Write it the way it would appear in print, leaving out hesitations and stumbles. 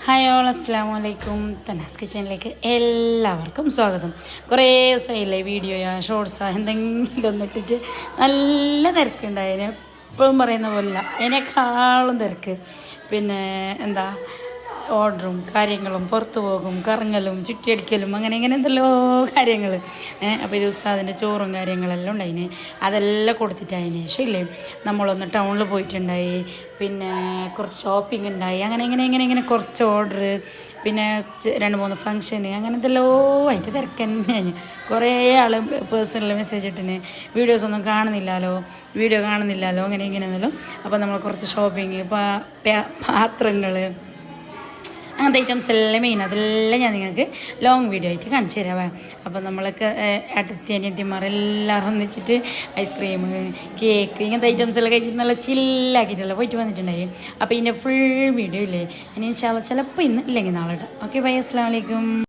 Hi all, അസ്സാം വലൈക്കും. തനാസ് കിച്ചണിലേക്ക് എല്ലാവർക്കും സ്വാഗതം. കുറേ ദിവസമായില്ലേ വീഡിയോയാ ഷോർട്സാ എന്തെങ്കിലും ഒന്നിട്ടിട്ട് നല്ല തിരക്കുണ്ടായതിന്. എപ്പോഴും പറയുന്ന പോലല്ല, അതിനേക്കാളും തിരക്ക്. പിന്നെ എന്താ ഓർഡറും കാര്യങ്ങളും, പുറത്തു പോകും, കറങ്ങലും, ചുറ്റിയടിക്കലും, അങ്ങനെ ഇങ്ങനെ എന്തെല്ലോ കാര്യങ്ങൾ. അപ്പോൾ ഇത് ഉസ്താദിൻ്റെ ചോറും കാര്യങ്ങളെല്ലാം ഉണ്ടായിന്. അതെല്ലാം കൊടുത്തിട്ട് അതിന് ശേഷം ഇല്ലേ നമ്മളൊന്ന് ടൗണിൽ പോയിട്ടുണ്ടായി. പിന്നെ കുറച്ച് ഷോപ്പിംഗ് ഉണ്ടായി. അങ്ങനെ ഇങ്ങനെ കുറച്ച് ഓർഡർ, പിന്നെ 2-3 ഫംഗ്ഷന്, അങ്ങനെ എന്തെല്ലോ ആയിട്ട് തിരക്കന്നെ. കുറേ ആൾ പേഴ്സണൽ മെസ്സേജ് ഇട്ടിന് വീഡിയോ കാണുന്നില്ലല്ലോ അങ്ങനെ ഇങ്ങനെയെന്നല്ലോ. അപ്പോൾ നമ്മൾ കുറച്ച് ഷോപ്പിംഗ്, പാത്രങ്ങൾ, അങ്ങനത്തെ ഐറ്റംസ് എല്ലാം മെയിൻ, അതെല്ലാം ഞാൻ നിങ്ങൾക്ക് ലോങ് വീഡിയോ ആയിട്ട് കാണിച്ചു തരാം. അപ്പോൾ നമ്മളൊക്കെ അനിയത്തിമാർ എല്ലാവരും ഒന്നിച്ചിട്ട് ഐസ്ക്രീം, കേക്ക്, ഇങ്ങനത്തെ ഐറ്റംസ് എല്ലാം കഴിച്ചിട്ട് നല്ല ചില്ലാക്കിയിട്ടല്ല പോയിട്ട് വന്നിട്ടുണ്ടായി. അപ്പോൾ ഇതിൻ്റെ ഫുൾ വീഡിയോ ഇല്ലേ ഇനി ചിലപ്പോൾ ഇന്ന് ഇല്ലെങ്കിൽ നാളെ ഇടാം. ഓക്കെ, ബൈ, അസ്സലാമു അലൈക്കും.